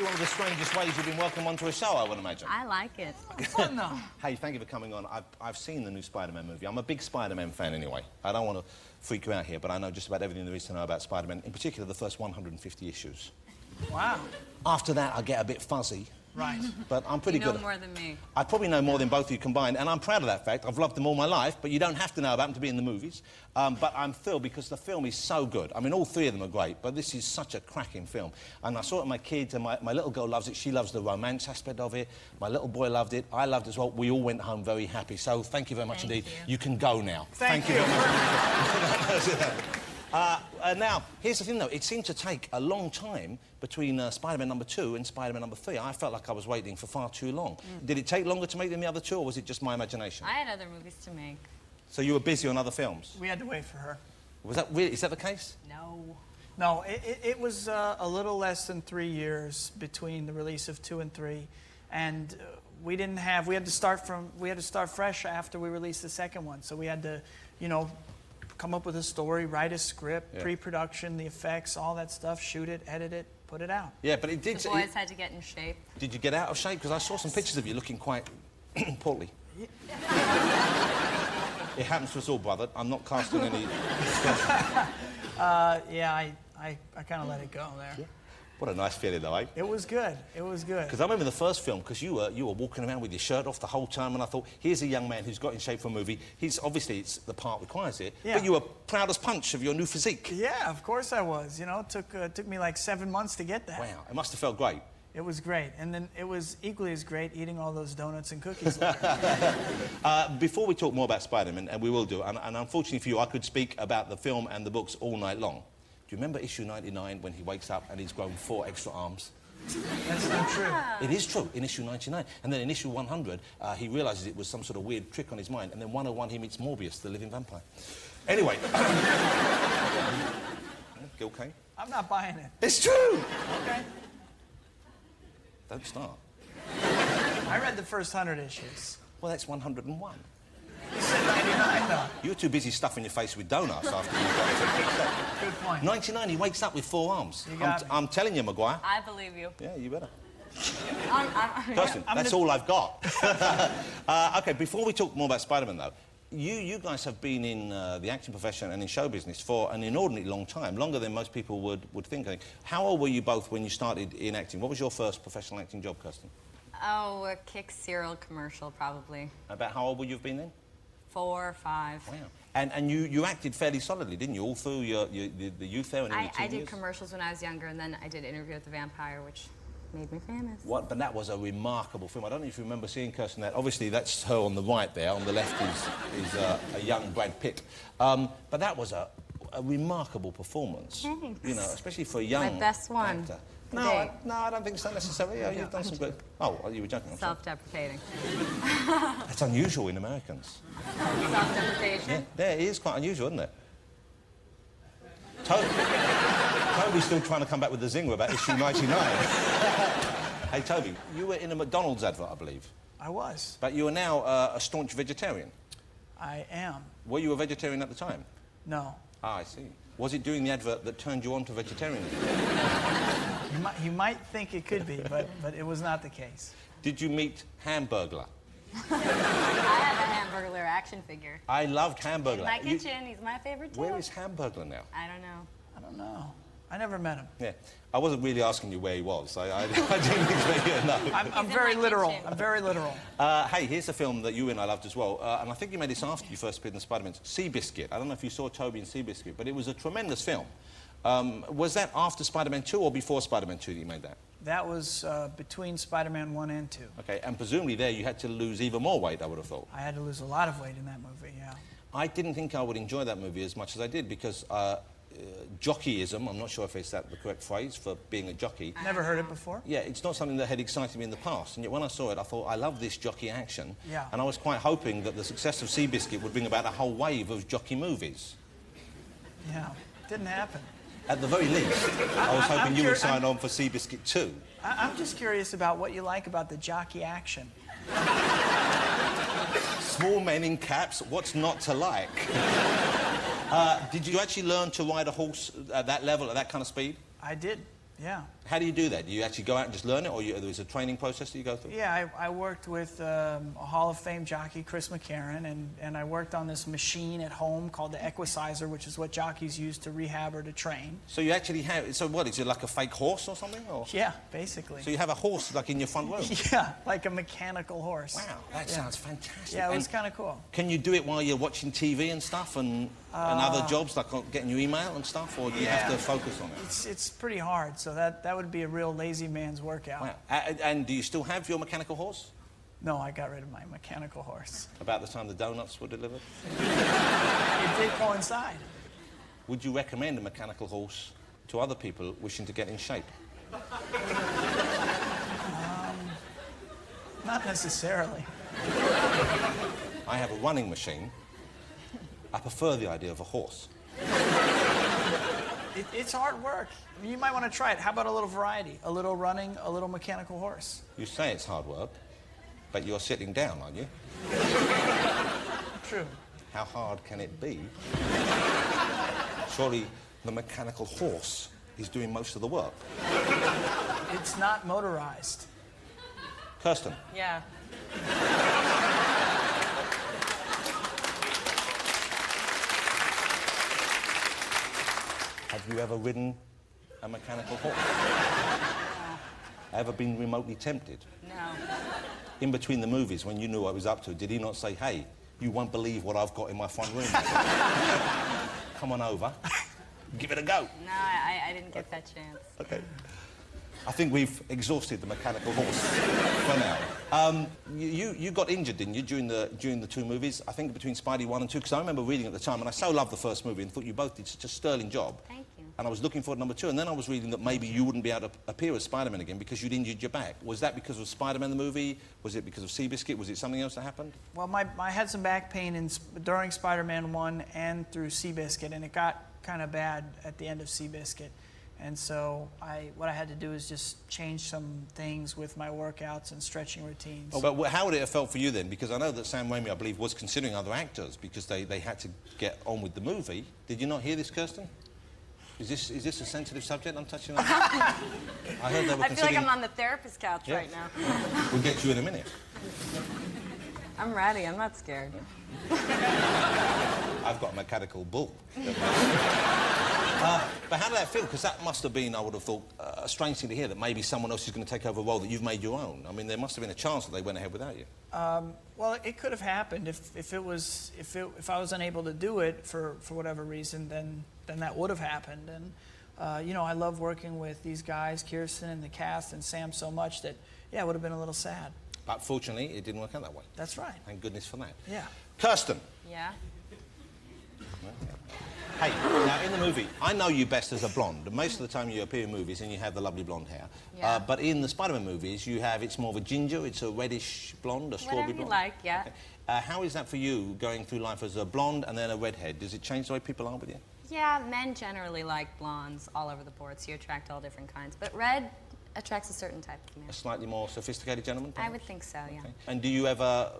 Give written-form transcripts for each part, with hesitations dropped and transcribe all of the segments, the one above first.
be one of the strangest ways you've been welcomed onto a show, I would imagine. I like it. Fun, though. Hey, thank you for coming on. I've seen the new Spider-Man movie. I'm a big Spider-Man fan anyway. I don't want to freak you out here, but I know just about everything there is to know about Spider-Man, in particular the first 150 issues. Wow. After that, I get a bit fuzzy. Right. But I'm pretty good. You know more than me. I probably know more than both of you combined, and I'm proud of that fact. I've loved them all my life, but you don't have to know about them to be in the movies. But I'm thrilled because the film is so good. I mean, all three of them are great, but this is such a cracking film. And I saw it with my kids, and my little girl loves it. She loves the romance aspect of it. My little boy loved it. I loved it as well. We all went home very happy. So thank you very much indeed. You can go now. Thank you. Now, here's the thing, though. It seemed to take a long time between Spider-Man #2 and Spider-Man #3. I felt like I was waiting for far too long. Did it take longer to make than the other two, or was it just my imagination? I had other movies to make. So you were busy on other films? We had to wait for her. Was that really? Is that the case? No. No, it was a little less than 3 years between the release of 2 and 3, and we had to start fresh after we released the second one. So we had to, you know, come up with a story, write a script, pre-production, the effects, all that stuff, shoot it, edit it, put it out. Yeah, but it did... The boys had to get in shape. Did you get out of shape? Because I saw some pictures of you looking quite poorly. It happens to us all, brother. I'm not casting any... Yeah, I kind of let it go there. Yeah. What a nice feeling, though, eh? It was good. It was good. Because I remember the first film, because you were walking around with your shirt off the whole time, and I thought, here's a young man who's got in shape for a movie. Obviously, the part requires it, but you were proud as punch of your new physique. Yeah, of course I was. You know, it took me like 7 months to get that. Wow, it must have felt great. It was great, and then it was equally as great eating all those donuts and cookies later. Before we talk more about Spider-Man, and we will do, and unfortunately for you, I could speak about the film and the books all night long. Do you remember issue 99 when he wakes up and he's grown 4 extra arms? That's not true. It is true, in issue 99. And then in issue 100, he realises it was some sort of weird trick on his mind, and then 101 he meets Morbius, the living vampire. Anyway. You okay? I'm not buying it. It's true! Okay. Don't start. I read the first 100 issues. Well, that's 101. You said 99, though. You were too busy stuffing your face with donuts after you got it. Good point. 99, he wakes up with 4 arms. You got me. I'm telling you, Maguire. I believe you. Yeah, you better. Kirsten, that's all I've got. OK, before we talk more about Spider-Man, though, you guys have been in the acting profession and in show business for an inordinately long time, longer than most people would think. How old were you both when you started in acting? What was your first professional acting job, Kirsten? Oh, a Kick cereal commercial, probably. About how old would you have been then? 4 or 5. Wow. And you acted fairly solidly, didn't you, all through the youth there and in your teen I did years? commercials when I was younger, and then I did Interview with the Vampire, which made me famous. What? But that was a remarkable film. I don't know if you remember seeing Kirsten that. Obviously, that's her on the right there. On the left is a young Brad Pitt. But that was a remarkable performance. Thanks. You know, especially for a young My best one. actor. No, I don't think so necessarily. Yeah, you've done some good... Oh, you were joking. Self-deprecating. That's unusual in Americans. Self-deprecation? Yeah, it is quite unusual, isn't it? Toby's still trying to come back with the zinger about issue 99. Hey, Toby, you were in a McDonald's advert, I believe. I was. But you are now a staunch vegetarian. I am. Were you a vegetarian at the time? No. Ah, I see. Was it doing the advert that turned you on to vegetarianism? You might think it could be, but it was not the case. Did you meet Hamburglar? I have a Hamburglar action figure. I loved Hamburglar. In my kitchen, he's my favorite too. Where is Hamburglar now? I don't know. I don't know. I never met him. Yeah. I wasn't really asking you where he was. I didn't expect you to know. I'm very literal. I'm very literal. Hey, here's a film that you and I loved as well, and I think you made this after you first appeared in the Spider-Man. Seabiscuit. I don't know if you saw Tobey in Seabiscuit, but it was a tremendous film. Was that after Spider-Man 2 or before Spider-Man 2 that you made that? That was between Spider-Man 1 and 2. OK, and presumably there you had to lose even more weight, I would have thought. I had to lose a lot of weight in that movie, yeah. I didn't think I would enjoy that movie as much as I did because jockeyism, I'm not sure if it's that the correct phrase for being a jockey. Never heard it before? Yeah, it's not something that had excited me in the past, and yet when I saw it, I thought, I love this jockey action. Yeah. And I was quite hoping that the success of Seabiscuit would bring about a whole wave of jockey movies. Yeah, didn't happen. At the very least, I was hoping you would sign on for Seabiscuit 2. I'm just curious about what you like about the jockey action. Small men in caps, what's not to like? Did you actually learn to ride a horse at that level, at that kind of speed? I did, yeah. How do you do that? Do you actually go out and just learn it, or there's a training process that you go through? Yeah, I worked with a Hall of Fame jockey, Chris McCarron, and I worked on this machine at home called the Equicizer, which is what jockeys use to rehab or to train. So you actually have, so what, is it like a fake horse or something? Or? Yeah, basically. So you have a horse like in your front room? Yeah, like a mechanical horse. Wow, that sounds fantastic. Yeah, it was kind of cool. Can you do it while you're watching TV and stuff and other jobs, like getting your email and stuff, or do you have to focus on it? It's pretty hard, so that would be a real lazy man's workout. Wow. And do you still have your mechanical horse? No, I got rid of my mechanical horse. About the time the donuts were delivered? It did coincide. Would you recommend a mechanical horse to other people wishing to get in shape? Not necessarily. I have a running machine. I prefer the idea of a horse. It's hard work. I mean, you might want to try it. How about a little variety? A little running, a little mechanical horse. You say it's hard work, but you're sitting down, aren't you? True. How hard can it be? Surely the mechanical horse is doing most of the work. It's not motorized. Kirsten. Yeah. Have you ever ridden a mechanical horse? Ever been remotely tempted? No. In between the movies, when you knew what I was up to, did he not say, hey, you won't believe what I've got in my front room? Come on over. Give it a go. No, I didn't get that chance. Okay. I think we've exhausted the mechanical horse for now. You got injured, didn't you, during the two movies? I think between Spidey 1 and 2, because I remember reading at the time, and I so loved the first movie and thought you both did such a sterling job. Thank you. And I was looking forward to number 2, and then I was reading that maybe you wouldn't be able to appear as Spider-Man again because you'd injured your back. Was that because of Spider-Man the movie? Was it because of Seabiscuit? Was it something else that happened? Well, I had some back pain during Spider-Man 1 and through Seabiscuit, and it got kind of bad at the end of Seabiscuit. And so what I had to do is just change some things with my workouts and stretching routines. Oh, but how would it have felt for you then? Because I know that Sam Raimi, I believe, was considering other actors because they had to get on with the movie. Did you not hear this, Kirsten? Is this a sensitive subject I'm touching on? I heard they were I feel like considering... I'm on the therapist couch right now. We'll get you in a minute. I'm ready. I'm not scared. I've got a mechanical bull. But how did that feel? Because that must have been, I would have thought, a strange thing to hear, that maybe someone else is going to take over a role that you've made your own. I mean, there must have been a chance that they went ahead without you. Well, it could have happened if I was unable to do it for whatever reason, then that would have happened. And you know, I love working with these guys, Kirsten and the cast and Sam, so much that it would have been a little sad. But fortunately, it didn't work out that way. That's right. Thank goodness for that. Yeah. Kirsten. Yeah. Hey, now in the movie, I know you best as a blonde. Most of the time you appear in movies and you have the lovely blonde hair. Yeah. But in the Spider-Man movies, it's more of a ginger, it's a reddish blonde, a strawberry Whatever you blonde. like, yeah. Okay. How is that for you, going through life as a blonde and then a redhead? Does it change the way people are with you? Yeah, men generally like blondes all over the board, so you attract all different kinds. But red attracts a certain type of man. A slightly more sophisticated gentleman, perhaps? I would think so, yeah. Okay. And do you ever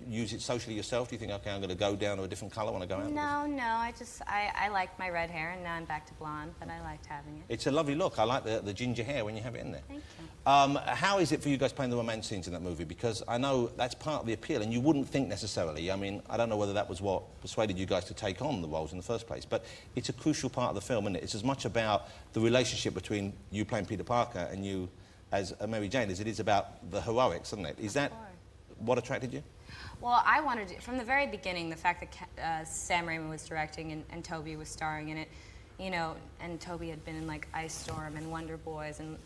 use it socially yourself? Do you think, okay, I'm going to go down to a different colour when I go out? No, I liked my red hair, and now I'm back to blonde, but I liked having it. It's a lovely look. I like the ginger hair when you have it in there. Thank you. How is it for you guys playing the romance scenes in that movie? Because I know that's part of the appeal, and you wouldn't think necessarily. I mean, I don't know whether that was what persuaded you guys to take on the roles in the first place, but it's a crucial part of the film, isn't it? It's as much about the relationship between you playing Peter Parker and you as Mary Jane as it is about the heroics, isn't it? Is that what attracted you? Well, I wanted, from the very beginning, the fact that Sam Raimi was directing and Tobey was starring in it, you know, and Tobey had been in, like, Ice Storm and Wonder Boys and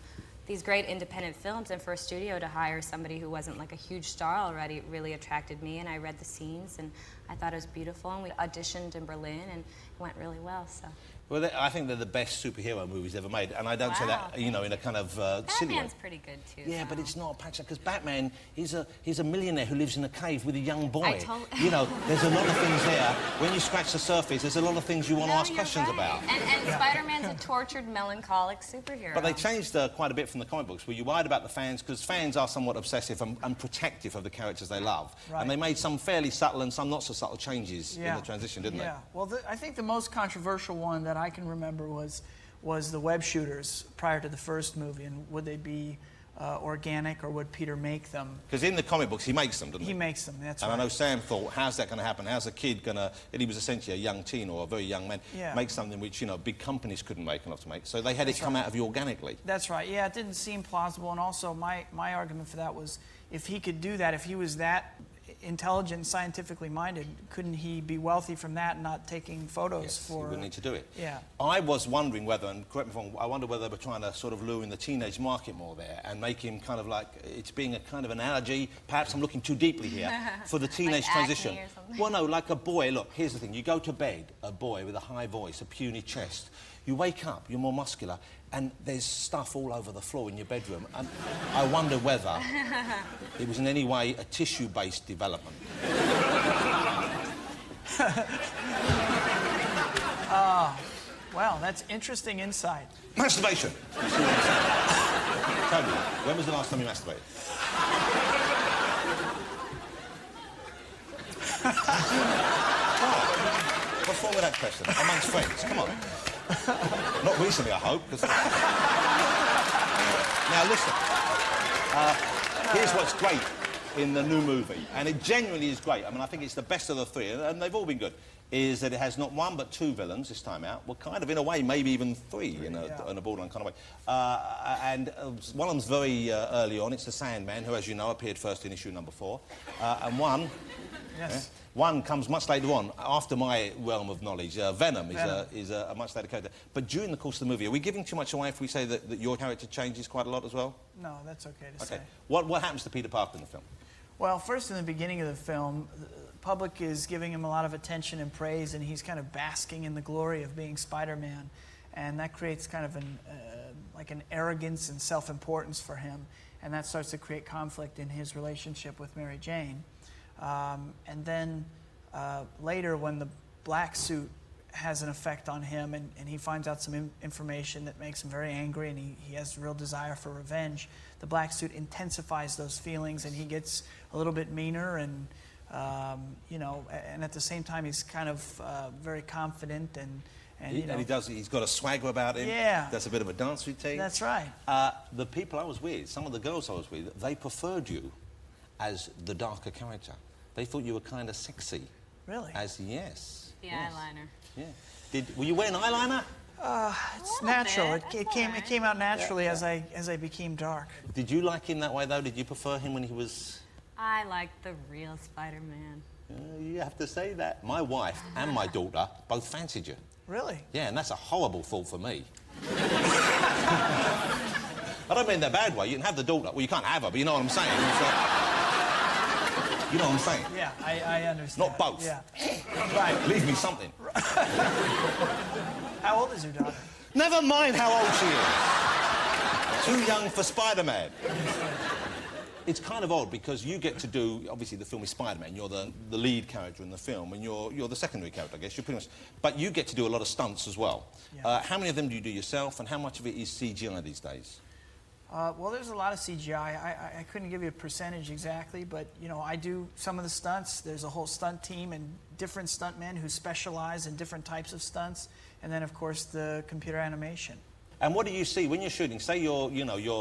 these great independent films, and for a studio to hire somebody who wasn't, like, a huge star already really attracted me, and I read the scenes, and I thought it was beautiful, and we auditioned in Berlin, and it went really well, so... Well, I think they're the best superhero movies ever made, and I don't say that, you know, in a kind of silly way. Batman's pretty good too. Yeah, though. but it's not a patch because Batman, he's a millionaire who lives in a cave with a young boy. You know, there's a lot of things there. When you scratch the surface, there's a lot of things you want to ask questions right. about. And Spider-Man's a tortured, melancholic superhero. But they changed quite a bit from the comic books. Were you worried about the fans? Because fans are somewhat obsessive and protective of the characters they love. Right. And they made some fairly subtle and some not so subtle changes in the transition, didn't they? Yeah. Well, I think the most controversial one that I can remember was was the web shooters prior to the first movie, and would they be organic, or would Peter make them? Because in the comic books, he makes them, doesn't he? He makes them, that's and right. I know Sam thought, how's that going to happen? How's a kid going to... And he was essentially a young teen or a very young man, make something which, you know, big companies couldn't make enough to make. So they had it come out of you organically. That's right. Yeah, it didn't seem plausible. And also, my argument for that was, if he could do that, if he was that intelligent and scientifically minded, couldn't he be wealthy from that and not taking photos for... He wouldn't need to do it. Yeah. I was wondering whether, and correct me if I'm wrong, I wonder whether they were trying to sort of lure in the teenage market more there and make him kind of like, it's being a kind of analogy, perhaps I'm looking too deeply here, for the teenage like transition. acne or something. Well, no, like a boy, look, here's the thing, you go to bed, a boy with a high voice, a puny chest, you wake up, you're more muscular, and there's stuff all over the floor in your bedroom, and I wonder whether it was in any way a tissue-based development. Wow, that's interesting insight. Masturbation. Tobey, when was the last time you masturbated? What's wrong with that question? Amongst friends, come on. Not recently, I hope. Now, listen. Here's what's great in the new movie, and it genuinely is great. I mean, I think it's the best of the three, and they've all been good, is that it has not one but two villains this time out. Well, kind of, in a way, maybe even three in a borderline kind of way. One of them's very early on. It's the Sandman, who, as you know, appeared first in issue number 4. And one... Yes. One comes much later on, after my realm of knowledge. Venom is a much later character. But during the course of the movie, are we giving too much away if we say that your character changes quite a lot as well? No, that's okay to say. What happens to Peter Parker in the film? Well, first, in the beginning of the film, the public is giving him a lot of attention and praise, and he's kind of basking in the glory of being Spider-Man. And that creates kind of like an arrogance and self-importance for him. And that starts to create conflict in his relationship with Mary Jane. And then later, when the black suit has an effect on him, and he finds out some information that makes him very angry, and he has a real desire for revenge, the black suit intensifies those feelings, and he gets a little bit meaner, and you know, and at the same time, he's kind of very confident, and you know, he's got a swagger about him. Yeah. That's a bit of a dance routine. That's right. The people I was with, some of the girls I was with, they preferred you as the darker character. They thought you were kind of sexy. Really? Yes. The yes. eyeliner. Yeah. Were you wearing eyeliner? It's natural. It came out naturally as I became dark. Did you like him that way, though? Did you prefer him when he was... I like the real Spider-Man. You have to say that. My wife and my daughter both fancied you. Really? Yeah, and that's a horrible thought for me. I don't mean in a bad way. You can have the daughter. Well, you can't have her, but you know what I'm saying. You know what I'm saying? Yeah, I understand. Not both. Yeah. Right. Leave me something. How old is your daughter? Never mind how old she is. Too young for Spider-Man. It's kind of odd because you get to do, obviously the film is Spider-Man, you're the lead character in the film, and you're the secondary character, I guess, you're pretty much, but you get to do a lot of stunts as well. Yeah. How many of them do you do yourself, and how much of it is CGI these days? Well, there's a lot of CGI. I couldn't give you a percentage exactly, but, you know, I do some of the stunts. There's a whole stunt team and different stuntmen who specialize in different types of stunts, and then, of course, the computer animation. And what do you see when you're shooting? Say you're,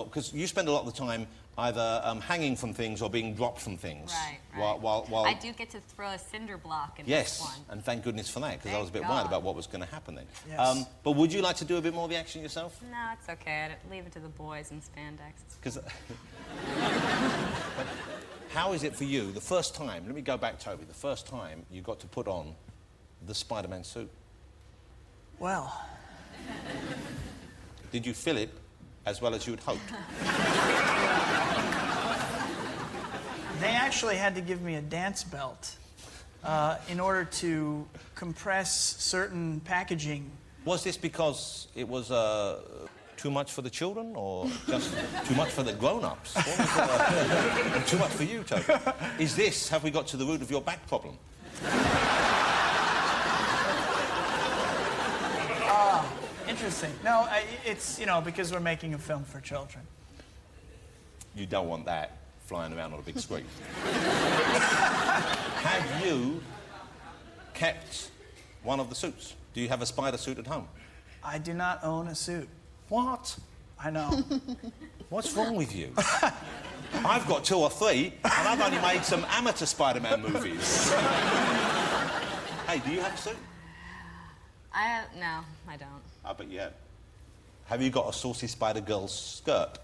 because you spend a lot of the time either hanging from things or being dropped from things. Right. While I do get to throw a cinder block in yes, this one. and thank goodness for that, because I was a bit Thank worried God. about what was going to happen then. Yes. But would you like to do a bit more of the action yourself? No, it's okay. I leave it to the boys in spandex. Because how is it for you, the first time, let me go back, Tobey, the first time you got to put on the Spider-Man suit? Well... Did you feel it as well as you'd hoped? They actually had to give me a dance belt in order to compress certain packaging. Was this because it was too much for the children, or just too much for the grown-ups? Too much for you, Tobey? Have we got to the root of your back problem? Interesting. No, it's, you know, because we're making a film for children. You don't want that flying around on a big screen. Have you kept one of the suits? Do you have a spider suit at home? I do not own a suit. What? I know. What's wrong with you? I've got 2 or 3, and I've only made some amateur Spider-Man movies. Hey, do you have a suit? No, I don't. I bet you have. Have you got a saucy Spider-Girl skirt?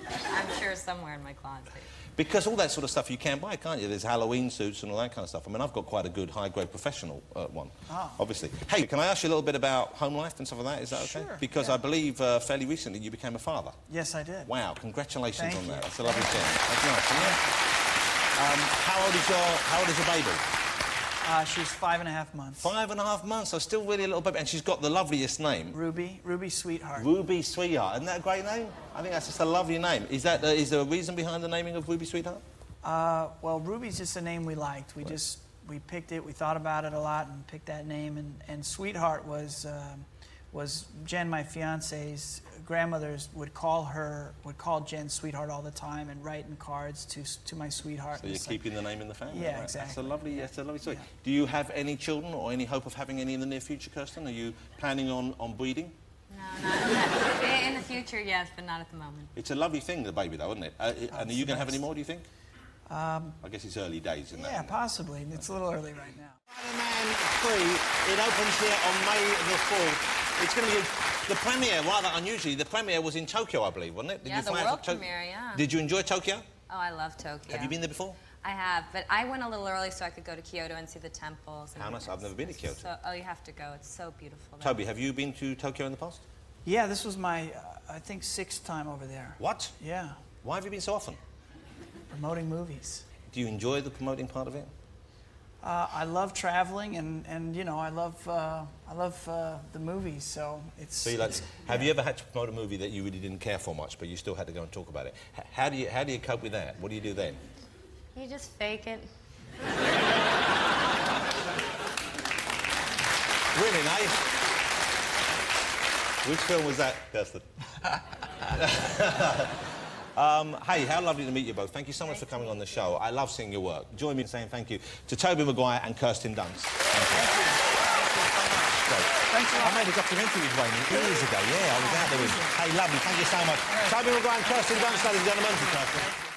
I'm sure somewhere in my closet. Because all that sort of stuff you can buy, can't you? There's Halloween suits and all that kind of stuff. I mean, I've got quite a good high-grade professional one, obviously. Hey, can I ask you a little bit about home life and stuff like that? Is that okay? Sure, Because yeah. I believe fairly recently you became a father. Yes, I did. Wow, congratulations Thank on you. that. That's a lovely thing. That's nice, isn't it? How old is your baby? She's 5.5 months. 5.5 months, so still really a little baby. And she's got the loveliest name. Ruby Sweetheart. Ruby Sweetheart. Isn't that a great name? I think that's just a lovely name. Is there a reason behind the naming of Ruby Sweetheart? Well, Ruby's just a name we liked. We picked it, we thought about it a lot and picked that name. And Sweetheart was Jen, my fiance's grandmother's would call Jen Sweetheart all the time and write in cards to my sweetheart. So you're keeping the name in the family. Yeah, right? exactly. That's a lovely story. Yeah. Do you have any children or any hope of having any in the near future, Kirsten? Are you planning on breeding? No, not in the future, yes, but not at the moment. It's a lovely thing, the baby, though, isn't it? And are you going to have any more, do you think? I guess it's early days, isn't it? Yeah, possibly. It's a little early right now. Spider-Man 3, it opens here on May the 4th. It's going to be the premiere, rather unusually. The premiere was in Tokyo, I believe, wasn't it? Yeah, the world premiere, yeah. Did you enjoy Tokyo? Oh, I love Tokyo. Have you been there before? I have, but I went a little early so I could go to Kyoto and see the temples. And How nice. I've never been to Kyoto. So, oh, you have to go. It's so beautiful there. Toby, have you been to Tokyo in the past? Yeah, this was my, I think, 6th time over there. What? Yeah, Why have you been so often? promoting movies. Do you enjoy the promoting part of it? I love traveling, and you know, I love the movies. So it's. So have you ever had to promote a movie that you really didn't care for much, but you still had to go and talk about it? How do you cope with that? What do you do then? You just fake it. Really nice. Which film was that, Kirsten? Hey, how lovely to meet you both. Thank you so much for coming on the show. I love seeing your work. Join me in saying thank you to Tobey Maguire and Kirsten Dunst. Thank you. Thanks a lot. I made a documentary with Wayne years ago. Yeah, I was out there with. Hey, lovely. Thank you so much. Tobey Maguire and Kirsten Dunst, ladies and gentlemen.